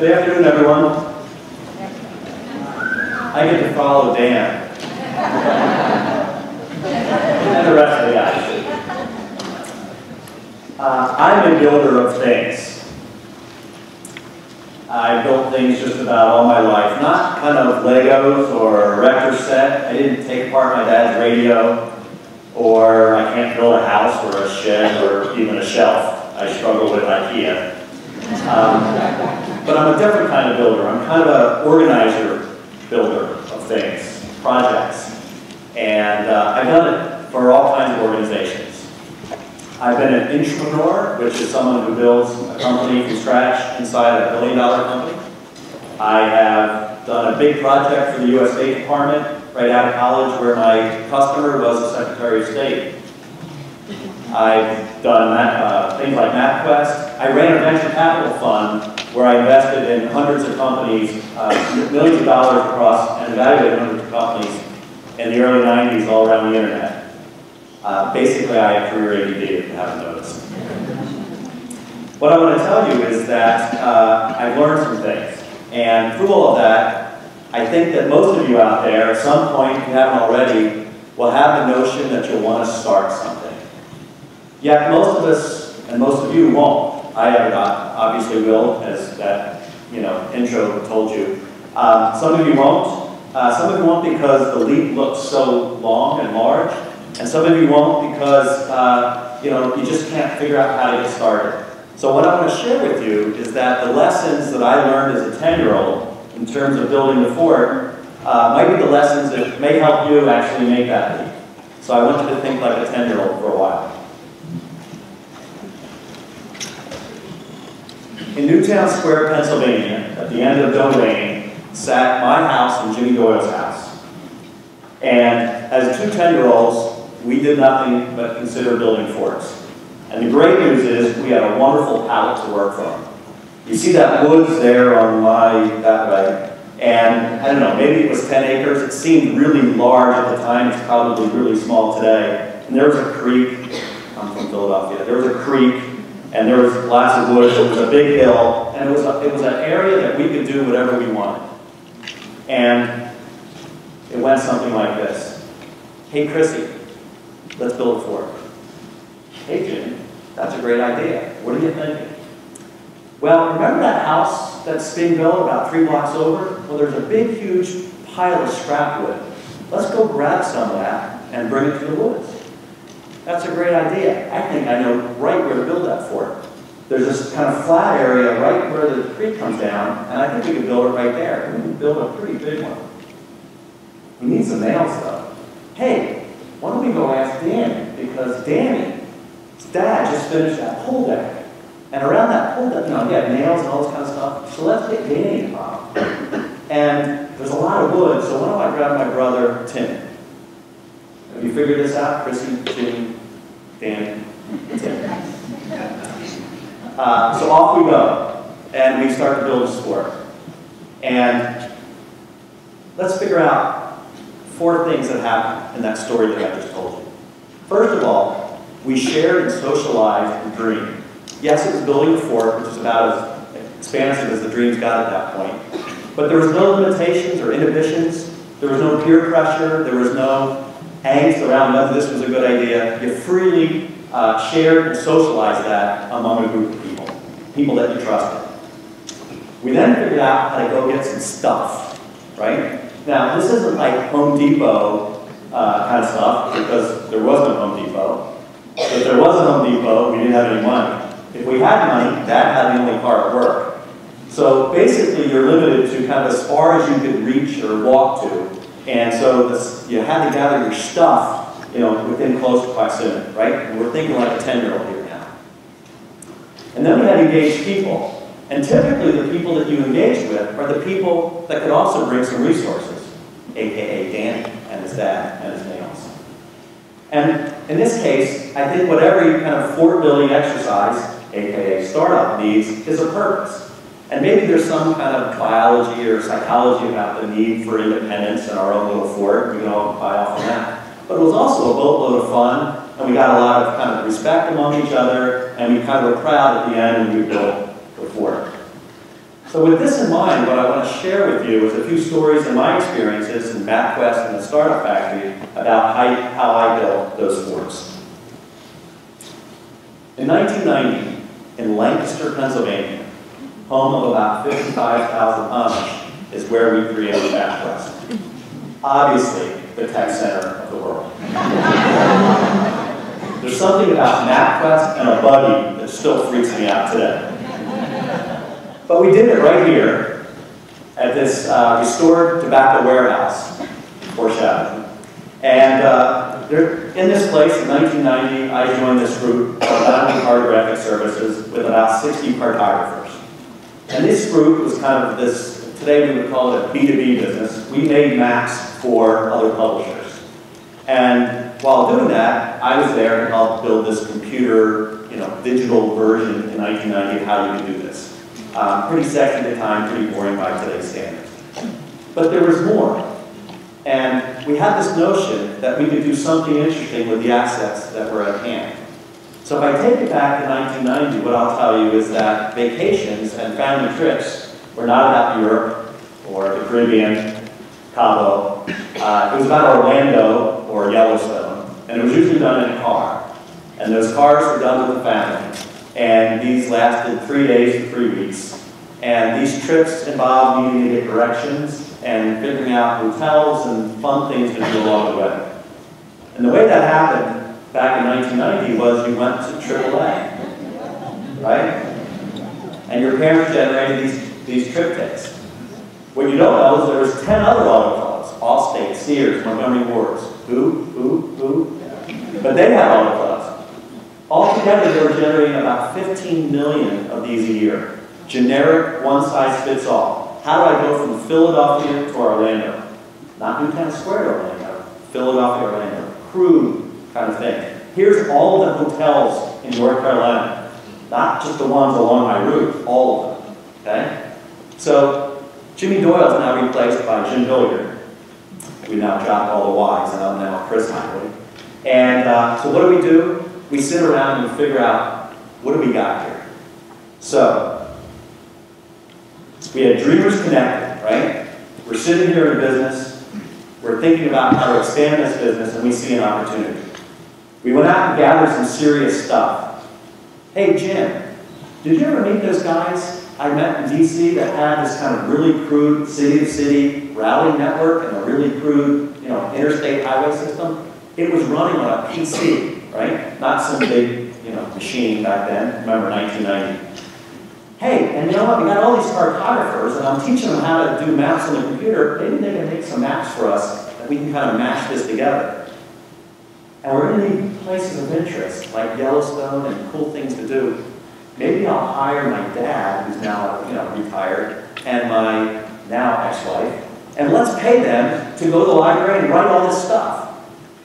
Good afternoon, everyone. I get to follow Dan. And the rest of the guys. I'm a builder of things. I built things just about all my life. Not kind of Legos or a record set. I didn't take apart my dad's radio. Or I can't build a house or a shed or even a shelf. I struggle with IKEA. But I'm a different kind of builder. I'm kind of an organizer builder of things, projects. And I've done it for all kinds of organizations. I've been an intrapreneur, which is someone who builds a company from scratch inside a billion-dollar company. I have done a big project for the US State Department right out of college where my customer was the Secretary of State. I've done things like MapQuest. I ran a venture capital fund where I invested in hundreds of companies, millions of dollars across, and evaluated hundreds of companies in the early 90s all around the internet. Basically, I have career ADD, if you haven't noticed. What I want to tell you is that I've learned some things. And through all of that, I think that most of you out there, at some point, if you haven't already, will have the notion that you'll want to start something. Yet most of us, and most of you won't. I obviously will, as that intro told you. Some of you won't. Some of you won't because the leap looks so long and large. And some of you won't because you just can't figure out how to get started. So what I want to share with you is that the lessons that I learned as a 10-year-old in terms of building the fort might be the lessons that may help you actually make that leap. So I want you to think like a 10-year-old for a while. In Newtown Square, Pennsylvania, at the end of Doe Lane, sat my house and Jimmy Doyle's house. And as two 10-year-olds, we did nothing but consider building forts. And the great news is we had a wonderful palette to work from. You see that woods there on that right, and I don't know, maybe it was 10 acres. It seemed really large at the time. It's probably really small today. And there was a creek. I'm from Philadelphia. There was a creek, and there was lots of woods. It was a big hill, and it was an area that we could do whatever we wanted. And it went something like this. Hey, Chrissy, let's build a fort. Hey, Jimmy, that's a great idea. What are you thinking? Well, remember that house that's being built about 3 blocks over? Well, there's a big, huge pile of scrap wood. Let's go grab some of that and bring it to the woods. That's a great idea. I think I know right where to build that fort. There's this kind of flat area right where the creek comes down, and I think we can build it right there. We can build a pretty big one. We need some nails, though. Hey, why don't we go ask Danny? Because Danny's dad just finished that pole deck. And around that pole deck, he had nails and all this kind of stuff. So let's get Danny involved. And there's a lot of wood, so why don't I grab my brother, Tim? Have you figured this out? Chrissy, Jimmy, Danny, Tim. So off we go. And we start to build a fort. And let's figure out 4 things that happened in that story that I just told you. First of all, we shared and socialized and dreamed. Yes, it was building a fort, which was about as expansive as the dreams got at that point. But there was no limitations or inhibitions. There was no peer pressure. There was no angst around whether this was a good idea. You freely shared and socialized that among a group of people that you trusted. We then figured out how to go get some stuff, right? Now, this isn't like Home Depot kind of stuff, because there was no Home Depot. If there was a Home Depot, we didn't have any money. If we had money, that had the only hard work. So basically, you're limited to kind of as far as you could reach or walk to. And so you had to gather your stuff, within close proximity, right? And we're thinking like a 10-year-old here now. And then we had engaged people. And typically, the people that you engage with are the people that could also bring some resources, aka Danny and his dad and his nails. And in this case, I think what every kind of fort building exercise, aka startup, needs is a purpose. And maybe there's some kind of biology or psychology about the need for independence in our own little fort. We can all buy off on that. But it was also a boatload of fun, and we got a lot of kind of respect among each other, and we kind of were proud at the end when we built the fort. So with this in mind, what I want to share with you is a few stories in my experiences in MapQuest and the Startup Factory about how I built those forts. In 1990, in Lancaster, Pennsylvania, home of about 55,000 Amish, is where we created MapQuest. Obviously, the tech center of the world. There's something about MapQuest and a buggy that still freaks me out today. But we did it right here at this restored tobacco warehouse, foreshadowing. And in this place, in 1990, I joined this group called Heivly Cartographic Services with about 60 cartographers. And this group was kind of this, today we would call it a B2B business. We made maps for other publishers. And while doing that, I was there to help build this computer, digital version in 1990 of how you could do this. Pretty sexy at the time, pretty boring by today's standards. But there was more. And we had this notion that we could do something interesting with the assets that were at hand. So if I take it back to 1990, what I'll tell you is that vacations and family trips were not about Europe or the Caribbean, Cabo. It was about Orlando or Yellowstone. And it was usually done in a car. And those cars were done with the family. And these lasted 3 days to 3 weeks. And these trips involved needing to get directions and figuring out hotels and fun things to do along the way. And the way that happened back in 1990 was you went to AAA, right? And your parents generated these trip tickets. What you don't know is there was 10 other auto clubs, Allstate, Sears, Montgomery Ward's, who? But they had auto clubs. Altogether, they were generating about 15 million of these a year. Generic, one-size-fits-all. How do I go from Philadelphia to Orlando? Not Newtown Square to Orlando. Philadelphia, Orlando. Crude kind of thing. Here's all the hotels in North Carolina. Not just the ones along my route, all of them. Okay? So, Jimmy Doyle is now replaced by Jim Hilliard. We now dropped all the Y's, and I'm now Chris Heivly. And so what do? We sit around and figure out, what do we got here? So, we had Dreamers Connected, right? We're sitting here in business, we're thinking about how to expand this business, and we see an opportunity. We went out and gathered some serious stuff. Hey, Jim, did you ever meet those guys I met in DC that had this kind of really crude city-to-city routing network and a really crude, interstate highway system? It was running on a PC, right? Not some big, machine back then. Remember 1990. Hey, and you know what? We got all these cartographers, and I'm teaching them how to do maps on the computer. Maybe they can make some maps for us that we can kind of mash this together. And we're in these places of interest, like Yellowstone and cool things to do. Maybe I'll hire my dad, who's now, retired, and my now ex-wife, and let's pay them to go to the library and write all this stuff.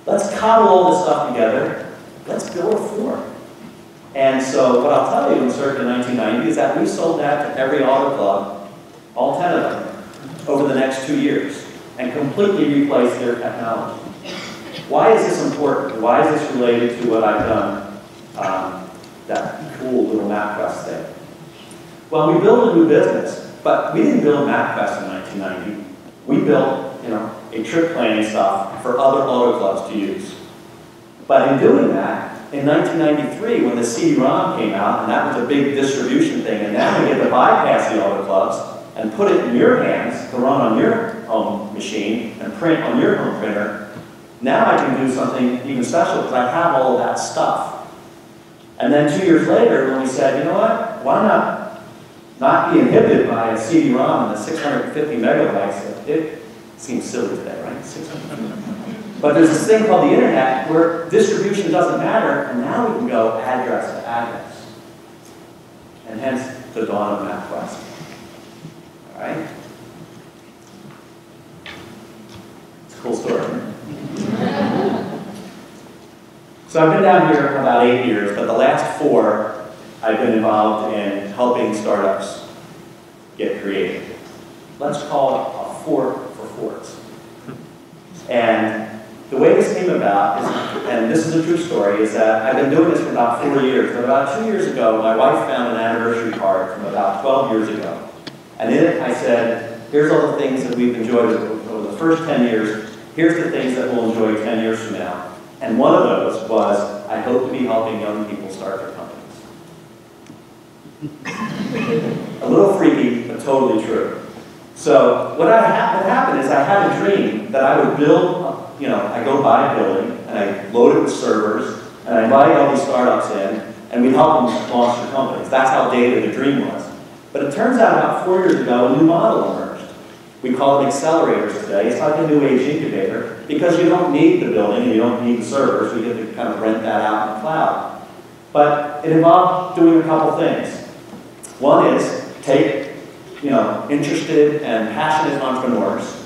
Let's cobble all this stuff together. Let's build a fort. And so what I'll tell you in circa 1990 is that we sold that to every auto club, all 10 of them, over the next 2 years, and completely replaced their technology. Why is this important? Why is this related to what I've done, that cool little MapQuest thing? Well, we built a new business, but we didn't build MapQuest in 1990. We built, a trip planning stuff for other auto clubs to use. But in doing that, in 1993, when the CD-ROM came out, and that was a big distribution thing, and now we get to bypass the auto clubs and put it in your hands to run on your home machine and print on your home printer, now I can do something even special because I have all of that stuff. And then 2 years later, when we said, you know what, why not be inhibited by a CD-ROM and the 650 megabytes? It seems silly today, right? 650. But there's this thing called the internet where distribution doesn't matter, and now we can go address to address. And hence the dawn of MapQuest. All right? It's a cool story. So I've been down here for about 8 years, but the last 4 I've been involved in helping startups get created. Let's call it a fort for forts. And the way this came about is, and this is a true story, is that I've been doing this for about 4 years. But about 2 years ago, my wife found an anniversary card from about 12 years ago. And in it, I said, here's all the things that we've enjoyed over the first 10 years. Here's the things that we'll enjoy 10 years from now. And one of those was, I hope to be helping young people start their companies. A little freaky, but totally true. So what happened is I had a dream that I would build, I go buy a building, and I load it with servers, and I invite all these startups in, and we help them launch their companies. That's how dated the dream was. But it turns out about 4 years ago, a new model emerged. We call them accelerators today. It's like a new age incubator, because you don't need the building and you don't need the servers. We get to kind of rent that out in the cloud. But it involved doing a couple things. One is take interested and passionate entrepreneurs.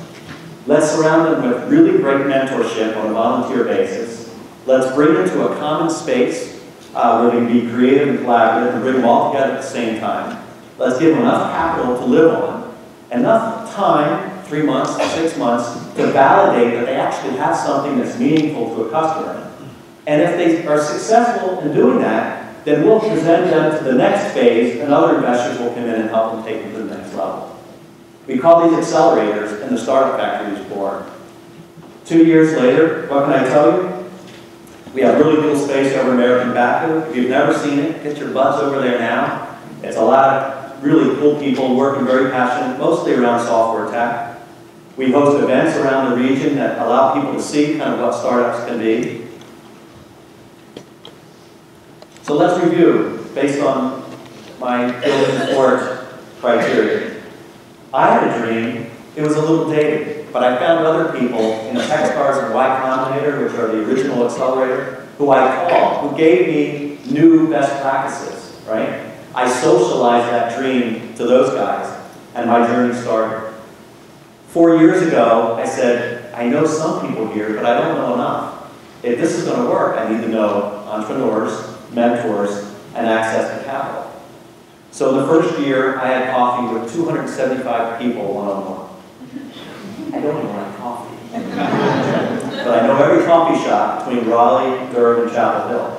Let's surround them with really great mentorship on a volunteer basis. Let's bring them to a common space where they can be creative and collaborative and bring them all together at the same time. Let's give them enough capital to live on, enough time, 3 months, 6 months, to validate that they actually have something that's meaningful to a customer. And if they are successful in doing that, then we'll present them to the next phase, and other investors will come in and help them take them to the next level. We call these accelerators, and the Startup Factory was born. 2 years later, what can I tell you? We have really cool space over American Baku. If you've never seen it, get your butts over there now. It's a lot of really cool people working very passionate, mostly around software tech. We host events around the region that allow people to see kind of what startups can be. So let's review based on my building forward criteria. I had a dream. It was a little dated, but I found other people in Techstars and Y Combinator, which are the original accelerator, who I called, who gave me new best practices, right? I socialized that dream to those guys, and my journey started. 4 years ago, I said, I know some people here, but I don't know enough. If this is going to work, I need to know entrepreneurs, mentors, and access to capital. So the first year, I had coffee with 275 people one-on-one. I don't even like coffee. But I know every coffee shop between Raleigh, Durham, and Chapel Hill.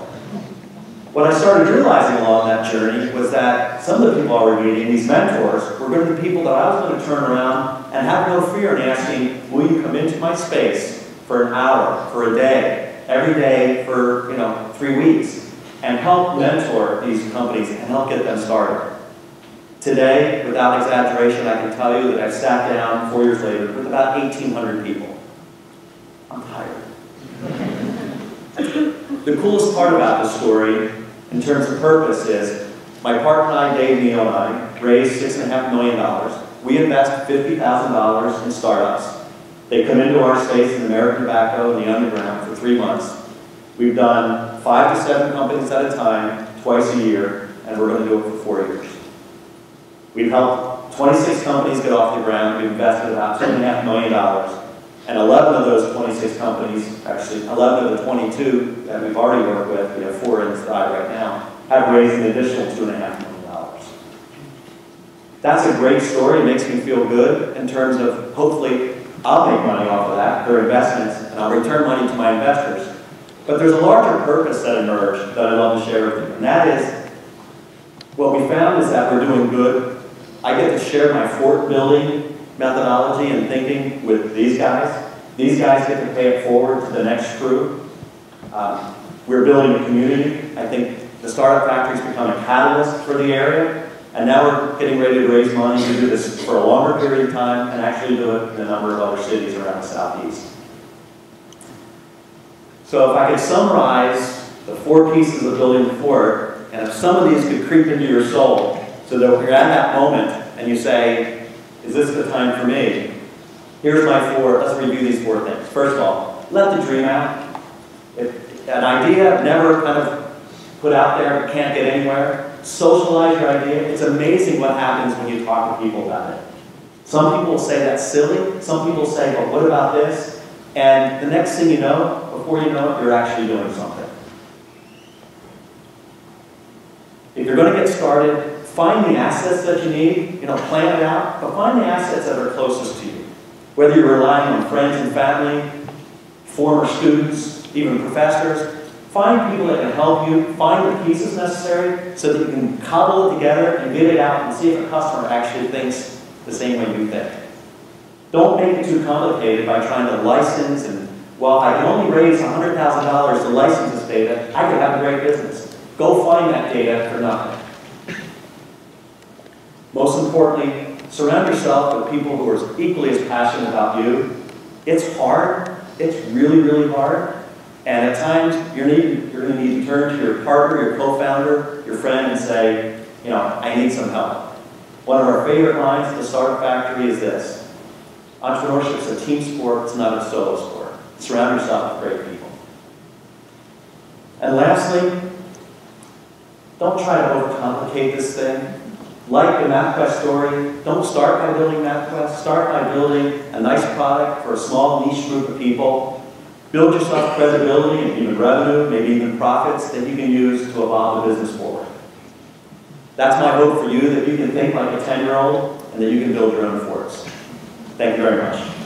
What I started realizing along that journey was that some of the people I were meeting, these mentors, were going to be people that I was going to turn around and have no fear in asking, will you come into my space for an hour, for a day, every day for 3 weeks, and help mentor these companies and help get them started. Today, without exaggeration, I can tell you that I've sat down 4 years later with about 1,800 people. I'm tired. The coolest part about this story, in terms of purpose, is my partner and I, Dave Neal and I, raised $6.5 million. We invest $50,000 in startups. They come into our space in American Tobacco in the underground for 3 months. We've done 5 to 7 companies at a time, twice a year, and we're going to do it for 4 years. We've helped 26 companies get off the ground. We've invested about $2.5 million. And 11 of those 26 companies, actually 11 of the 22 that we've already worked with, we have 4 inside right now, have raised an additional $2.5 million. That's a great story. It makes me feel good in terms of, hopefully, I'll make money off of that, their investments, and I'll return money to my investors. But there's a larger purpose that emerged that I'd love to share with you, and that is, what we found is that we're doing good. I get to share my fort building methodology and thinking with these guys. These guys get to pay it forward to the next crew. We're building a community. I think the Startup Factory's become a catalyst for the area, and now we're getting ready to raise money to do this for a longer period of time and actually do it in a number of other cities around the Southeast. So if I could summarize the 4 pieces of building the fort, and if some of these could creep into your soul, so that when you're at that moment and you say, is this the time for me? Here's my 4, let's review these 4 things. First of all, let the dream out. If an idea never kind of put out there, can't get anywhere, socialize your idea. It's amazing what happens when you talk to people about it. Some people will say that's silly. Some people say, well, what about this? And the next thing you know, before you know it, you're actually doing something. If you're going to get started, find the assets that you need, plan it out, but find the assets that are closest to you. Whether you're relying on friends and family, former students, even professors, find people that can help you, find the pieces necessary so that you can cobble it together and get it out and see if a customer actually thinks the same way you think. Don't make it too complicated by trying to license and, well, I can only raise $100,000 to license this data. I could have a great business. Go find that data for nothing. Most importantly, surround yourself with people who are equally as passionate about you. It's hard. It's really, really hard. And at times, you're going to need to turn to your partner, your co-founder, your friend, and say, you know, I need some help. One of our favorite lines at the Startup Factory is this: entrepreneurship is a team sport, it's not a solo sport. Surround yourself with great people. And lastly, don't try to overcomplicate this thing. Like the MapQuest story, don't start by building MapQuest. Start by building a nice product for a small niche group of people. Build yourself credibility and even revenue, maybe even profits that you can use to evolve the business forward. That's my hope for you, that you can think like a 10-year-old and that you can build your own forts. Thank you very much.